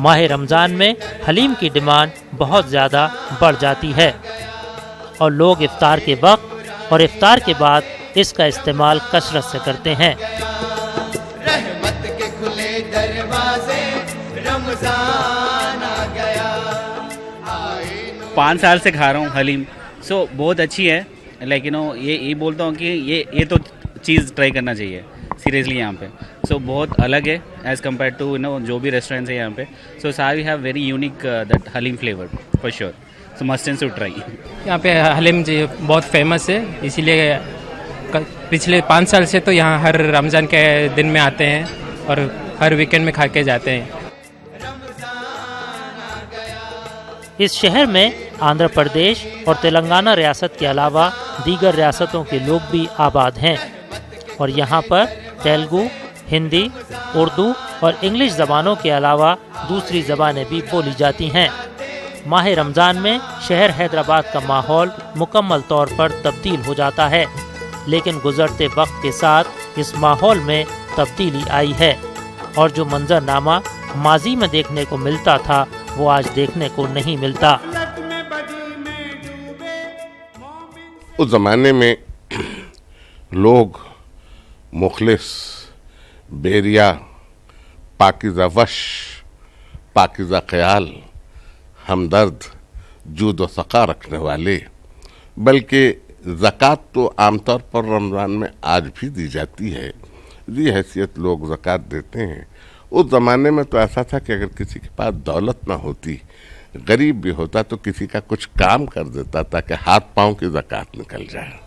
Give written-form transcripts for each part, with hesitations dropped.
ماہ رمضان میں حلیم کی ڈیمانڈ بہت زیادہ بڑھ جاتی ہے اور لوگ افطار کے وقت اور افطار کے بعد اس کا استعمال کثرت سے کرتے ہیں۔ رحمت کے کھلے دروازے رمضان آ گیا۔ 5 سال سے کھا رہا ہوں حلیم، سو بہت اچھی ہے، لیکن یہ بولتا ہوں کہ یہ تو چیز ٹرائی کرنا چاہیے سیریسلی یہاں پہ، سو بہت الگ ہے ایز کمپیئر ٹو جو بھی ریسٹورینٹس ہیں یہاں پہ، سو ساری have very unique that haleem flavour for sure, so must and should try. یہاں پہ حلیم جی بہت فیمس ہے، اسی لیے پچھلے 5 سال سے تو یہاں ہر رمضان کے دن میں آتے ہیں اور ہر ویکنڈ میں کھا کے جاتے ہیں۔ اس شہر میں آندھرا پردیش اور تلنگانہ ریاست کے علاوہ دیگر ریاستوں کے لوگ بھی آباد ہیں اور یہاں پر تیلگو، ہندی، اردو اور انگلش زبانوں کے علاوہ دوسری زبانیں بھی بولی جاتی ہیں۔ ماہ رمضان میں شہر حیدرآباد کا ماحول مکمل طور پر تبدیل ہو جاتا ہے، لیکن گزرتے وقت کے ساتھ اس ماحول میں تبدیلی آئی ہے اور جو منظرنامہ ماضی میں دیکھنے کو ملتا تھا وہ آج دیکھنے کو نہیں ملتا۔ اس زمانے میں لوگ مخلص، بیریا، پاکیزہ وش، پاکیزہ خیال، ہمدرد، جود و سخا رکھنے والے، بلکہ زکوٰۃ تو عام طور پر رمضان میں آج بھی دی جاتی ہے، یہ حیثیت لوگ زکوٰۃ دیتے ہیں۔ اس زمانے میں تو ایسا تھا کہ اگر کسی کے پاس دولت نہ ہوتی، غریب بھی ہوتا تو کسی کا کچھ کام کر دیتا تاکہ ہاتھ پاؤں کی زکوٰۃ نکل جائے۔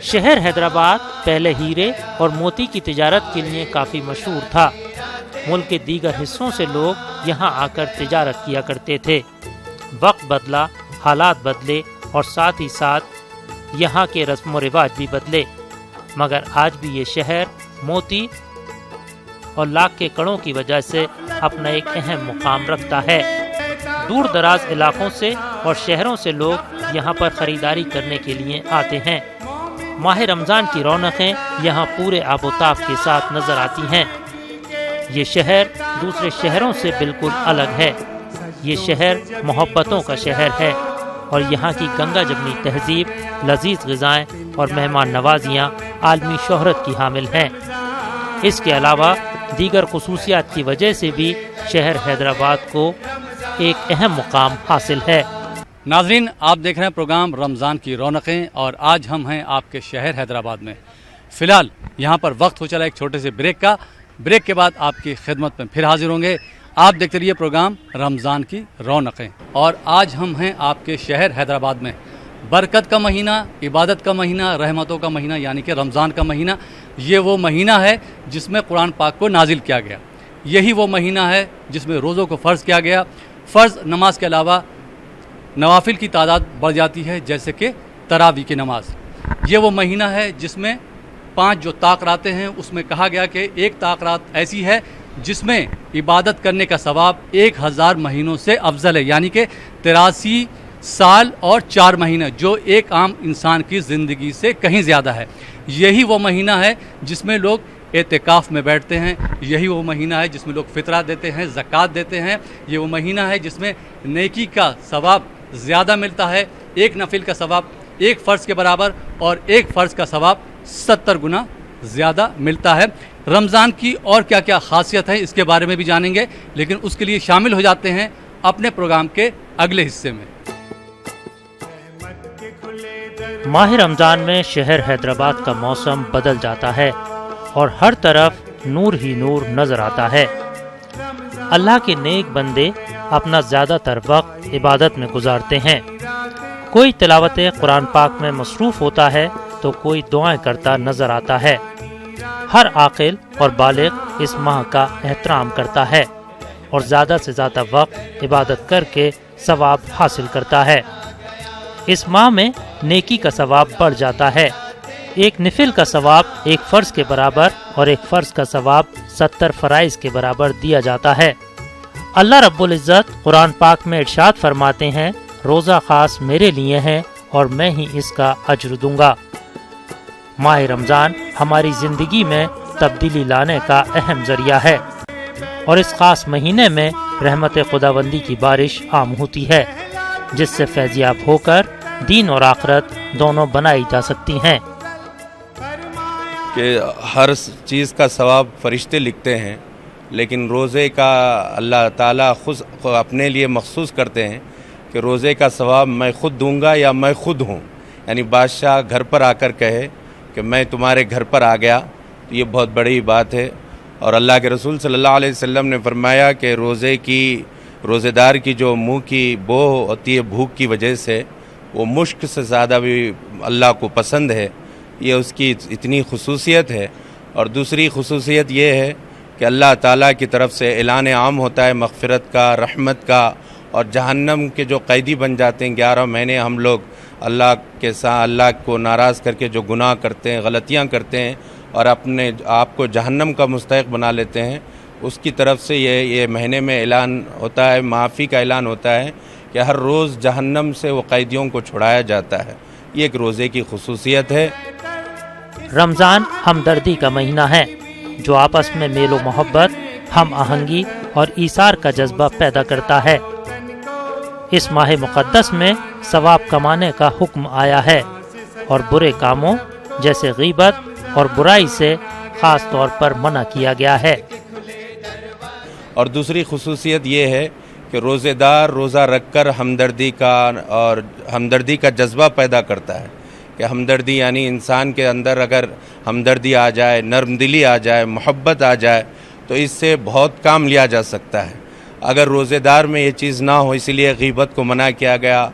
شہر حیدرآباد پہلے ہیرے اور موتی کی تجارت کے لیے کافی مشہور تھا۔ ملک کے دیگر حصوں سے لوگ یہاں آ کر تجارت کیا کرتے تھے۔ وقت بدلا، حالات بدلے اور ساتھ ہی ساتھ یہاں کے رسم و رواج بھی بدلے، مگر آج بھی یہ شہر موتی اور لاکھ کے کڑوں کی وجہ سے اپنا ایک اہم مقام رکھتا ہے۔ دور دراز علاقوں سے اور شہروں سے لوگ یہاں پر خریداری کرنے کے لیے آتے ہیں۔ ماہ رمضان کی رونقیں یہاں پورے آب و تاب کے ساتھ نظر آتی ہیں۔ یہ شہر دوسرے شہروں سے بالکل الگ ہے۔ یہ شہر محبتوں کا شہر ہے اور یہاں کی گنگا جمنی تہذیب، لذیذ غذائیں اور مہمان نوازیاں عالمی شہرت کی حامل ہیں۔ اس کے علاوہ دیگر خصوصیات کی وجہ سے بھی شہر حیدرآباد کو ایک اہم مقام حاصل ہے۔ ناظرین، آپ دیکھ رہے ہیں پروگرام رمضان کی رونقیں اور آج ہم ہیں آپ کے شہر حیدرآباد میں۔ فی الحال یہاں پر وقت ہو چلا ایک چھوٹے سے بریک کا، بریک کے بعد آپ کی خدمت میں پھر حاضر ہوں گے۔ آپ دیکھتے رہیے پروگرام رمضان کی رونقیں، اور آج ہم ہیں آپ کے شہر حیدرآباد میں۔ برکت کا مہینہ، عبادت کا مہینہ، رحمتوں کا مہینہ یعنی کہ رمضان کا مہینہ، یہ وہ مہینہ ہے جس میں قرآن پاک کو نازل کیا گیا۔ یہی وہ مہینہ ہے جس میں روزوں کو فرض کیا گیا۔ فرض نماز کے علاوہ نوافل کی تعداد بڑھ جاتی ہے، جیسے کہ تراویح کی نماز۔ یہ وہ مہینہ ہے جس میں 5 جو طاق راتیں ہیں، اس میں کہا گیا کہ ایک طاق رات ایسی ہے جس میں عبادت کرنے کا ثواب 1000 مہینوں سے افضل ہے، یعنی کہ 83 سال اور 4 مہینے، جو ایک عام انسان کی زندگی سے کہیں زیادہ ہے۔ یہی وہ مہینہ ہے جس میں لوگ اعتکاف میں بیٹھتے ہیں، یہی وہ مہینہ ہے جس میں لوگ فطرہ دیتے ہیں، زکوٰۃ دیتے ہیں۔ یہ وہ مہینہ ہے جس میں نیکی کا ثواب زیادہ ملتا ہے، ایک نفل کا ثواب 1 فرض کے برابر اور 1 فرض کا ثواب 70 گنا زیادہ ملتا ہے۔ رمضان کی اور کیا کیا خاصیت ہے اس کے بارے میں بھی جانیں گے، لیکن اس کے لیے شامل ہو جاتے ہیں اپنے پروگرام کے اگلے حصے میں۔ ماہ رمضان میں شہر حیدرآباد کا موسم بدل جاتا ہے اور ہر طرف نور ہی نور نظر آتا ہے۔ اللہ کے نیک بندے اپنا زیادہ تر وقت عبادت میں گزارتے ہیں۔ کوئی تلاوت قرآن پاک میں مصروف ہوتا ہے تو کوئی دعائیں کرتا نظر آتا ہے۔ ہر عاقل اور بالغ اس ماہ کا احترام کرتا ہے اور زیادہ سے زیادہ وقت عبادت کر کے ثواب حاصل کرتا ہے۔ اس ماہ میں نیکی کا ثواب بڑھ جاتا ہے۔ ایک نفل کا ثواب 1 فرض کے برابر اور 1 فرض کا ثواب 70 فرائض کے برابر دیا جاتا ہے۔ اللہ رب العزت قرآن پاک میں ارشاد فرماتے ہیں، روزہ خاص میرے لیے ہے اور میں ہی اس کا اجر دوں گا۔ ماہ رمضان ہماری زندگی میں تبدیلی لانے کا اہم ذریعہ ہے، اور اس خاص مہینے میں رحمت خداوندی کی بارش عام ہوتی ہے، جس سے فیضیاب ہو کر دین اور آخرت دونوں بنائی جا سکتی ہیں۔ کہ ہر چیز کا ثواب فرشتے لکھتے ہیں، لیکن روزے کا اللہ تعالیٰ خود اپنے لیے مخصوص کرتے ہیں کہ روزے کا ثواب میں خود دوں گا یا میں خود ہوں، یعنی بادشاہ گھر پر آ کر کہے کہ میں تمہارے گھر پر آ گیا، تو یہ بہت بڑی بات ہے۔ اور اللہ کے رسول صلی اللہ علیہ وسلم نے فرمایا کہ روزے دار کی جو منہ کی بو ہوتی ہے بھوک کی وجہ سے، وہ مشک سے زیادہ بھی اللہ کو پسند ہے، یہ اس کی اتنی خصوصیت ہے۔ اور دوسری خصوصیت یہ ہے کہ اللہ تعالیٰ کی طرف سے اعلان عام ہوتا ہے مغفرت کا، رحمت کا، اور جہنم کے جو قیدی بن جاتے ہیں 11 مہینے ہم لوگ اللہ کے ساتھ اللہ کو ناراض کر کے جو گناہ کرتے ہیں، غلطیاں کرتے ہیں اور اپنے آپ کو جہنم کا مستحق بنا لیتے ہیں، اس کی طرف سے یہ مہینے میں اعلان ہوتا ہے، معافی کا اعلان ہوتا ہے کہ ہر روز جہنم سے وہ قیدیوں کو چھڑایا جاتا ہے۔ یہ ایک روزے کی خصوصیت ہے۔ رمضان ہمدردی کا مہینہ ہے جو آپس میں میل و محبت، ہم آہنگی اور ایثار کا جذبہ پیدا کرتا ہے۔ اس ماہ مقدس میں ثواب کمانے کا حکم آیا ہے اور برے کاموں جیسے غیبت اور برائی سے خاص طور پر منع کیا گیا ہے۔ اور دوسری خصوصیت یہ ہے کہ روزے دار روزہ رکھ کر ہمدردی کا جذبہ پیدا کرتا ہے، کہ ہمدردی یعنی انسان کے اندر اگر ہمدردی آ جائے، نرم دلی آ جائے، محبت آ جائے تو اس سے بہت کام لیا جا سکتا ہے۔ اگر روزے دار میں یہ چیز نہ ہو، اسی لیے غیبت کو منع کیا گیا،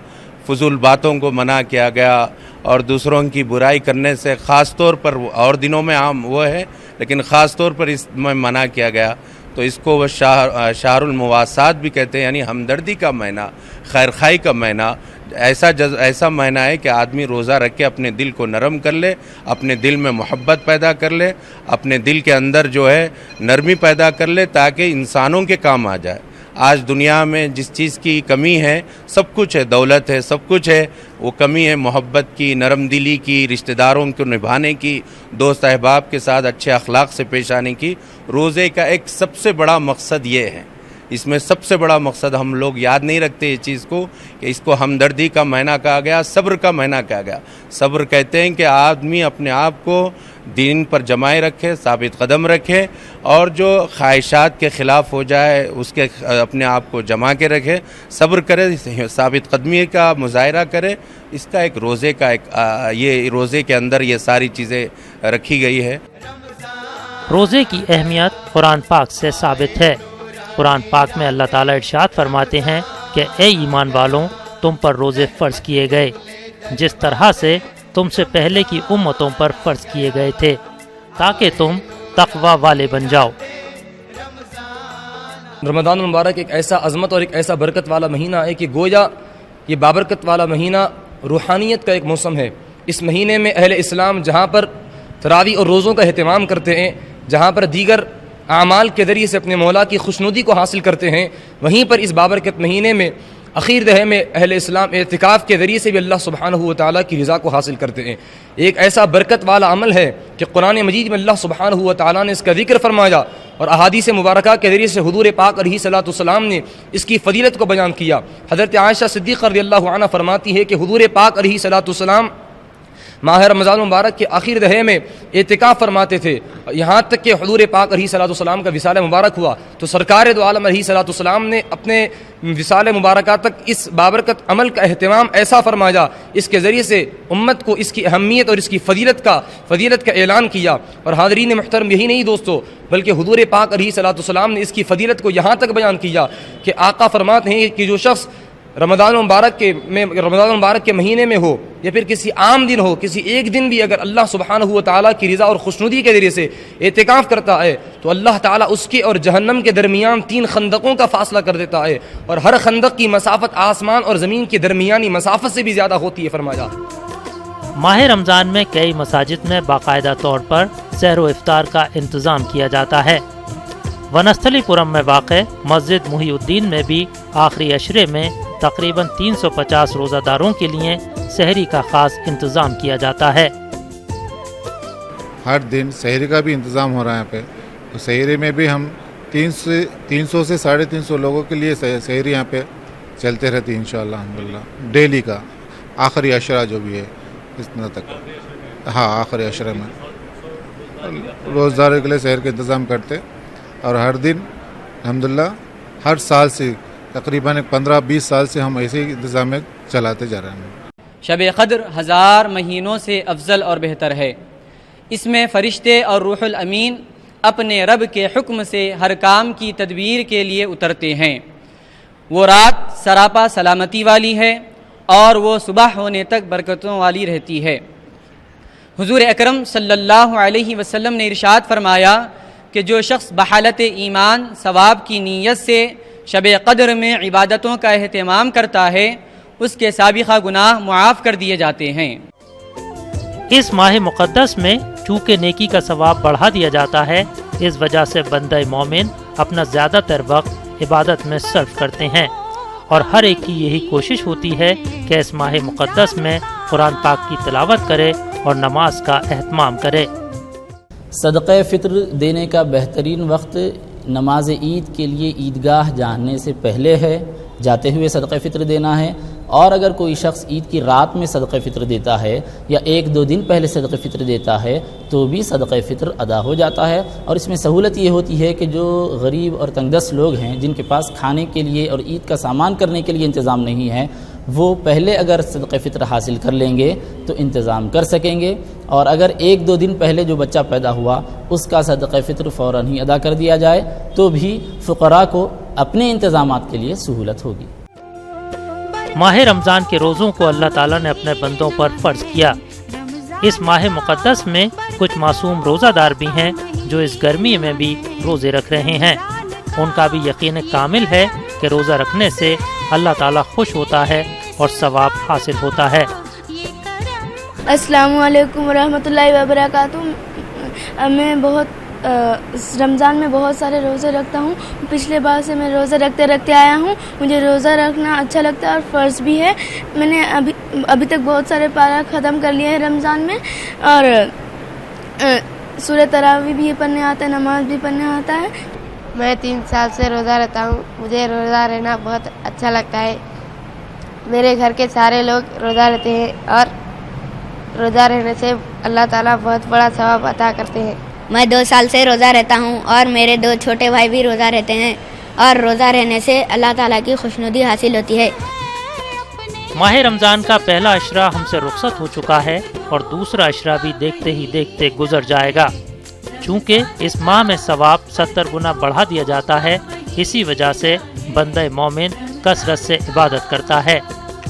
فضول باتوں کو منع کیا گیا، اور دوسروں کی برائی کرنے سے خاص طور پر اور دنوں میں عام وہ ہے لیکن خاص طور پر اس میں منع کیا گیا، تو اس کو وہ شہر المواسات بھی کہتے ہیں، یعنی ہمدردی کا مہینہ، خیرخواہی کا مہینہ۔ ایسا مہینہ ہے کہ آدمی روزہ رکھ کے اپنے دل کو نرم کر لے، اپنے دل میں محبت پیدا کر لے، اپنے دل کے اندر جو ہے نرمی پیدا کر لے، تاکہ انسانوں کے کام آ جائے۔ آج دنیا میں جس چیز کی کمی ہے، سب کچھ ہے، دولت ہے، سب کچھ ہے، وہ کمی ہے محبت کی، نرم دلی کی، رشتہ داروں کو نبھانے کی، دوست احباب کے ساتھ اچھے اخلاق سے پیش آنے کی۔ روزے کا ایک سب سے بڑا مقصد یہ ہے، اس میں سب سے بڑا مقصد ہم لوگ یاد نہیں رکھتے اس چیز کو، کہ اس کو ہمدردی کا مہینہ کہا گیا، صبر کا مہینہ کہا گیا۔ صبر کہتے ہیں کہ آدمی اپنے آپ کو دین پر جمائے رکھے، ثابت قدم رکھے، اور جو خواہشات کے خلاف ہو جائے اس کے اپنے آپ کو جما کے رکھے، صبر کرے، ثابت قدمی کا مظاہرہ کرے۔ اس کا ایک روزے کا یہ روزے کے اندر یہ ساری چیزیں رکھی گئی ہے۔ روزے کی اہمیت قرآن پاک سے ثابت ہے۔ قرآن پاک میں اللہ تعالیٰ ارشاد فرماتے ہیں کہ اے ایمان والوں، تم پر روزے فرض کیے گئے جس طرح سے تم سے پہلے کی امتوں پر فرض کیے گئے تھے، تاکہ تم تقوی والے بن جاؤ۔ رمضان المبارک ایک ایسا عظمت اور ایک ایسا برکت والا مہینہ ہے کہ گویا یہ بابرکت والا مہینہ روحانیت کا ایک موسم ہے۔ اس مہینے میں اہل اسلام جہاں پر تراویح اور روزوں کا اہتمام کرتے ہیں، جہاں پر دیگر اعمال کے ذریعے سے اپنے مولا کی خوشنودی کو حاصل کرتے ہیں، وہیں پر اس بابرکت مہینے میں اخیر دہے میں اہل اسلام اعتکاف کے ذریعے سے بھی اللہ سبحانہ و تعالیٰ کی رضا کو حاصل کرتے ہیں۔ ایک ایسا برکت والا عمل ہے کہ قرآن مجید میں اللہ سبحانہ و تعالیٰ نے اس کا ذکر فرمایا، اور احادیث مبارکہ کے ذریعے سے حضور پاک علیہ الصلوۃ والسلام نے اس کی فضیلت کو بیان کیا۔ حضرت عائشہ صدیقہ رضی اللہ عنہ فرماتی ہے کہ حضور پاک علیہ الصلوۃ والسلام ماہ رمضان المبارک کے آخر دہے میں اعتکاف فرماتے تھے، یہاں تک کہ حضور پاک علیہ الصلوۃ والسلام کا وصال مبارک ہوا تو سرکار دو عالم علیہ الصلوۃ والسلام نے اپنے وصال مبارکہ تک اس بابرکت عمل کا اہتمام ایسا فرمایا، اس کے ذریعے سے امت کو اس کی اہمیت اور اس کی فضیلت کا اعلان کیا۔ اور حاضرین محترم، یہی نہیں دوستو، بلکہ حضور پاک علیہ الصلوۃ والسلام نے اس کی فضیلت کو یہاں تک بیان کیا کہ آقا فرماتے ہیں کہ جو شخص رمضان المبارک کے مہینے میں ہو یا پھر کسی عام دن ہو، کسی ایک دن بھی اگر اللہ سبحانہ و تعالیٰ کی رضا اور خوشنودی کے ذریعے سے اعتکاف کرتا ہے تو اللہ تعالیٰ اس کے اور جہنم کے درمیان 3 خندقوں کا فاصلہ کر دیتا ہے، اور ہر خندق کی مسافت آسمان اور زمین کی درمیانی مسافت سے بھی زیادہ ہوتی ہے فرمایا۔ ماہ رمضان میں کئی مساجد میں باقاعدہ طور پر سحر و افطار کا انتظام کیا جاتا ہے۔ ونستھلی پورم میں واقع مسجد محی الدین میں بھی آخری عشرے میں تقریباً 350 روزہ داروں کے لیے سحری کا خاص انتظام کیا جاتا ہے۔ ہر دن سحری کا بھی انتظام ہو رہا ہے یہاں پہ. تو سحری میں بھی ہم 300 سے 350 لوگوں کے لیے سحری یہاں پہ چلتے رہتی ہے انشاءاللہ الحمدللہ. ڈیلی کا آخری عشرہ جو بھی ہے اتنا تک. ہاں آخری عشرہ میں روزداروں کے لیے سحر کا انتظام کرتے اور ہر دن الحمدللہ ہر سال سے تقریباً 15-20 سال سے ہم ایسے ہی انتظام چلاتے جا رہے ہیں. شب قدر 1000 مہینوں سے افضل اور بہتر ہے. اس میں فرشتے اور روح الامین اپنے رب کے حکم سے ہر کام کی تدبیر کے لیے اترتے ہیں. وہ رات سراپا سلامتی والی ہے اور وہ صبح ہونے تک برکتوں والی رہتی ہے. حضور اکرم صلی اللہ علیہ وسلم نے ارشاد فرمایا کہ جو شخص بحالت ایمان ثواب کی نیت سے شب قدر میں عبادتوں کا اہتمام کرتا ہے اس کے سابقہ گناہ معاف کر دیے جاتے ہیں. اس ماہ مقدس میں چونکہ نیکی کا ثواب بڑھا دیا جاتا ہے، اس وجہ سے بندہ مومن اپنا زیادہ تر وقت عبادت میں صرف کرتے ہیں اور ہر ایک کی یہی کوشش ہوتی ہے کہ اس ماہ مقدس میں قرآن پاک کی تلاوت کرے اور نماز کا اہتمام کرے. صدقہ فطر دینے کا بہترین وقت نماز عید کے لیے عیدگاہ جانے سے پہلے ہے، جاتے ہوئے صدقہ فطر دینا ہے. اور اگر کوئی شخص عید کی رات میں صدقہ فطر دیتا ہے یا 1-2 دن پہلے صدقہ فطر دیتا ہے تو بھی صدقہ فطر ادا ہو جاتا ہے. اور اس میں سہولت یہ ہوتی ہے کہ جو غریب اور تنگ دست لوگ ہیں جن کے پاس کھانے کے لیے اور عید کا سامان کرنے کے لیے انتظام نہیں ہے، وہ پہلے اگر صدقہ فطر حاصل کر لیں گے تو انتظام کر سکیں گے. اور اگر 1-2 دن پہلے جو بچہ پیدا ہوا اس کا صدقہ فطر فوراً ہی ادا کر دیا جائے تو بھی فقراء کو اپنے انتظامات کے لیے سہولت ہوگی. ماہ رمضان کے روزوں کو اللہ تعالیٰ نے اپنے بندوں پر فرض کیا. اس ماہ مقدس میں کچھ معصوم روزہ دار بھی ہیں جو اس گرمی میں بھی روزے رکھ رہے ہیں. ان کا بھی یقین کامل ہے کہ روزہ رکھنے سے اللہ تعالیٰ خوش ہوتا ہے اور ثواب حاصل ہوتا ہے. السلام علیکم ورحمۃ اللہ وبرکاتہ. میں رمضان میں بہت سارے روزے رکھتا ہوں. پچھلے بار سے میں روزے رکھتے رکھتے آیا ہوں. مجھے روزہ رکھنا اچھا لگتا ہے اور فرض بھی ہے. میں نے ابھی تک بہت سارے پارہ ختم کر لیے ہیں رمضان میں اور سورہ تراویح بھی پڑھنے آتا ہے، نماز بھی پڑھنے آتا ہے. میں 3 سال سے روزہ رہتا ہوں. مجھے روزہ رہنا بہت اچھا لگتا ہے. میرے گھر کے سارے لوگ روزہ رہتے ہیں اور روزہ رہنے سے اللہ تعالیٰ بہت بڑا ثواب عطا کرتے ہیں. میں 2 سال سے روزہ رہتا ہوں اور میرے 2 چھوٹے بھائی بھی روزہ رہتے ہیں اور روزہ رہنے سے اللہ تعالیٰ کی خوشنودی حاصل ہوتی ہے. ماہ رمضان کا پہلا عشرہ ہم سے رخصت ہو چکا ہے اور دوسرا عشرہ بھی دیکھتے ہی دیکھتے گزر جائے گا. چونکہ اس ماہ میں ثواب 70 گنا بڑھا دیا جاتا ہے، اسی وجہ سے بندہ مومن کثرت سے عبادت کرتا ہے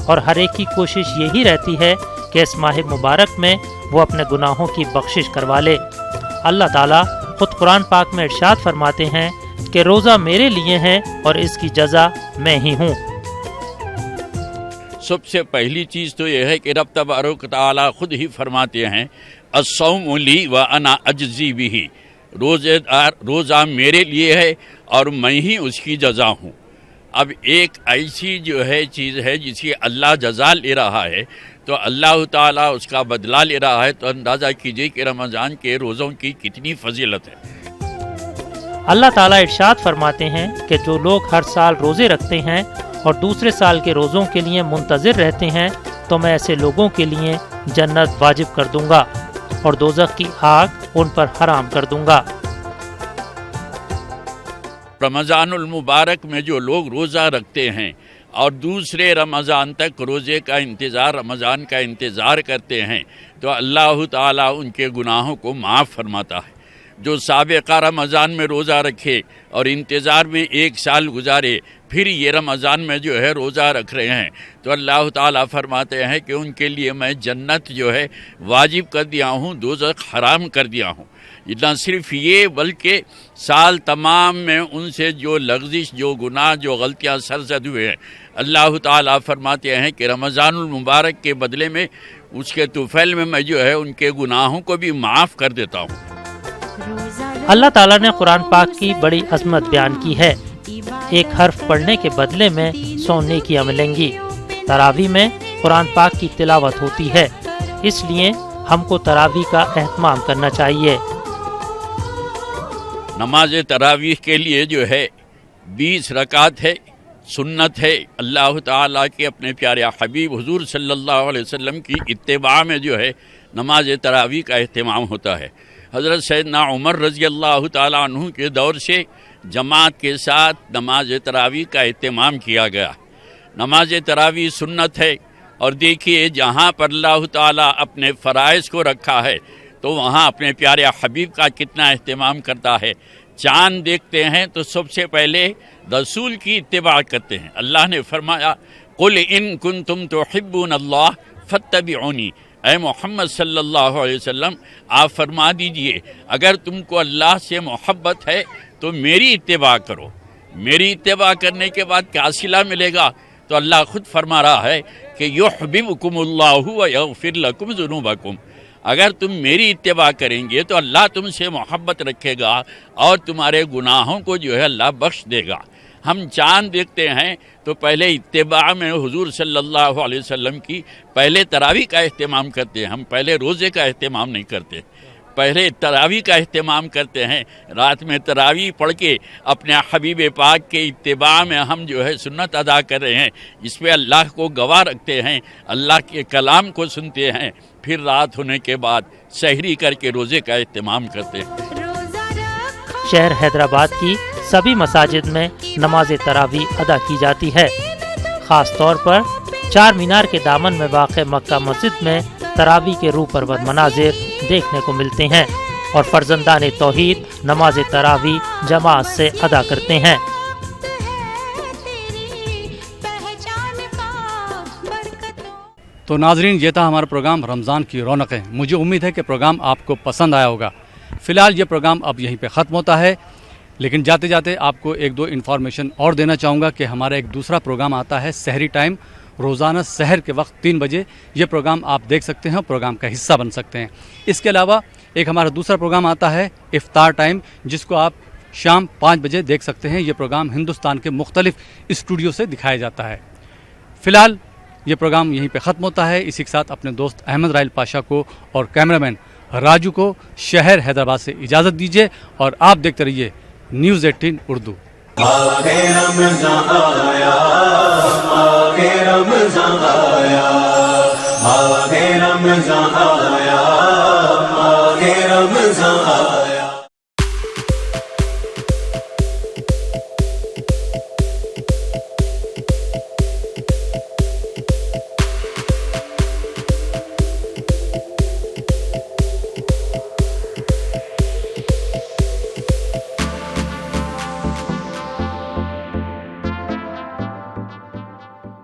اور ہر ایک کی کوشش یہی رہتی ہے کہ اس ماہ مبارک میں وہ اپنے گناہوں کی بخشش کروا لے. اللہ تعالیٰ خود قرآن پاک میں ارشاد فرماتے ہیں کہ روزہ میرے لیے ہے اور اس کی جزا میں ہی ہوں. سب سے پہلی چیز تو یہ ہے کہ رب تبارک تعالیٰ خود ہی فرماتے ہیں الصوم لی وانا اجزی بہ، روزہ میرے لیے ہے اور میں ہی اس کی جزا ہوں. اب ایک ایسی جو ہے چیز ہے جس کی اللہ جزا لے رہا ہے تو اللہ تعالیٰ اس کا بدلہ لے رہا ہے، تو اندازہ کیجئے کہ رمضان کے روزوں کی کتنی فضیلت ہے. اللہ تعالیٰ ارشاد فرماتے ہیں کہ جو لوگ ہر سال روزے رکھتے ہیں اور دوسرے سال کے روزوں کے لیے منتظر رہتے ہیں تو میں ایسے لوگوں کے لیے جنت واجب کر دوں گا اور دوزخ کی آگ ان پر حرام کر دوں گا. رمضان المبارک میں جو لوگ روزہ رکھتے ہیں اور دوسرے رمضان تک روزے کا انتظار، رمضان کا انتظار کرتے ہیں تو اللہ تعالیٰ ان کے گناہوں کو معاف فرماتا ہے. جو سابقہ رمضان میں روزہ رکھے اور انتظار میں 1 سال گزارے پھر یہ رمضان میں جو ہے روزہ رکھ رہے ہیں تو اللہ تعالیٰ فرماتے ہیں کہ ان کے لیے میں جنت جو ہے واجب کر دیا ہوں، دوزخ حرام کر دیا ہوں. نہ صرف یہ بلکہ سال تمام میں ان سے جو لغزش، جو گناہ، جو غلطیاں سرزد ہوئے ہیں اللہ تعالیٰ فرماتے ہیں کہ رمضان المبارک کے بدلے میں اس کے طفیل میں جو ہے ان کے گناہوں کو بھی معاف کر دیتا ہوں. اللہ تعالیٰ نے قرآن پاک کی بڑی عظمت بیان کی ہے. ایک حرف پڑھنے کے بدلے میں 100 نیکیاں ملیں گی. تراویح میں قرآن پاک کی تلاوت ہوتی ہے، اس لیے ہم کو تراویح کا اہتمام کرنا چاہیے۔ نماز تراویح کے لیے جو ہے 20 رکعت ہے، سنت ہے۔ اللہ تعالیٰ کے اپنے پیارے حبیب حضور صلی اللہ علیہ وسلم کی اتباع میں جو ہے نماز تراویح کا اہتمام ہوتا ہے۔ حضرت سیدنا عمر رضی اللہ تعالیٰ عنہ کے دور سے جماعت کے ساتھ نماز تراویح کا اہتمام کیا گیا۔ نماز تراویح سنت ہے، اور دیکھیے جہاں پر اللہ تعالیٰ اپنے فرائض کو رکھا ہے تو وہاں اپنے پیارے حبیب کا کتنا اہتمام کرتا ہے۔ چاند دیکھتے ہیں تو سب سے پہلے رسول کی اتباع کرتے ہیں۔ اللہ نے فرمایا قل ان کنتم تحبون اللہ فاتبعونی، اے محمد صلی اللہ علیہ وسلم آپ فرما دیجئے اگر تم کو اللہ سے محبت ہے تو میری اتباع کرو۔ میری اتباع کرنے کے بعد کیا صلہ ملے گا؟ تو اللہ خود فرما رہا ہے کہ یحببکم اللہ ویغفر لکم ذنوبکم، اگر تم میری اتباع کریں گے تو اللہ تم سے محبت رکھے گا اور تمہارے گناہوں کو جو ہے اللہ بخش دے گا۔ ہم چاند دیکھتے ہیں تو پہلے اتباع میں حضور صلی اللہ علیہ وسلم کی پہلے تراویح کا اہتمام کرتے ہیں، ہم پہلے روزے کا اہتمام نہیں کرتے، پہلے تراویح کا اہتمام کرتے ہیں۔ رات میں تراویح پڑھ کے اپنے حبیب پاک کے اتباع میں ہم جو ہے سنت ادا کر رہے ہیں، اس پہ اللہ کو گواہ رکھتے ہیں، اللہ کے کلام کو سنتے ہیں، پھر رات ہونے کے بعد سحری کر کے روزے کا اہتمام کرتے ہیں۔ شہر حیدرآباد کی سبھی مساجد میں نماز تراویح ادا کی جاتی ہے۔ خاص طور پر چار مینار کے دامن میں واقع مکہ مسجد میں تراویح کے روح پرور مناظر دیکھنے کو ملتے ہیں اور فرزندان توحید نماز تراویح جماعت سے ادا کرتے ہیں۔ تو ناظرین، یہ تھا ہمارا پروگرام رمضان کی رونقیں۔ مجھے امید ہے کہ پروگرام آپ کو پسند آیا ہوگا۔ فی الحال یہ پروگرام اب یہیں پہ ختم ہوتا ہے، لیکن جاتے جاتے آپ کو ایک دو انفارمیشن اور دینا چاہوں گا کہ ہمارا ایک دوسرا پروگرام آتا ہے سحری ٹائم، روزانہ سحر کے وقت 3 بجے۔ یہ پروگرام آپ دیکھ سکتے ہیں اور پروگرام کا حصہ بن سکتے ہیں۔ اس کے علاوہ ایک ہمارا دوسرا پروگرام آتا ہے افطار ٹائم، جس کو آپ شام 5 بجے دیکھ سکتے ہیں۔ یہ پروگرام ہندوستان کے مختلف اسٹوڈیو سے دکھایا جاتا ہے۔ فی الحال یہ پروگرام یہیں پہ ختم ہوتا ہے۔ اسی کے ساتھ اپنے دوست احمد رائل پاشا کو اور کیمرامین راجو کو شہر حیدرآباد سے اجازت دیجیے، اور آپ دیکھتے رہیے نیوز 18 اردو۔ ماہ رمضان آیا، ماہ رمضان آیا، ماہ رمضان آیا، ماہ رمضان آیا۔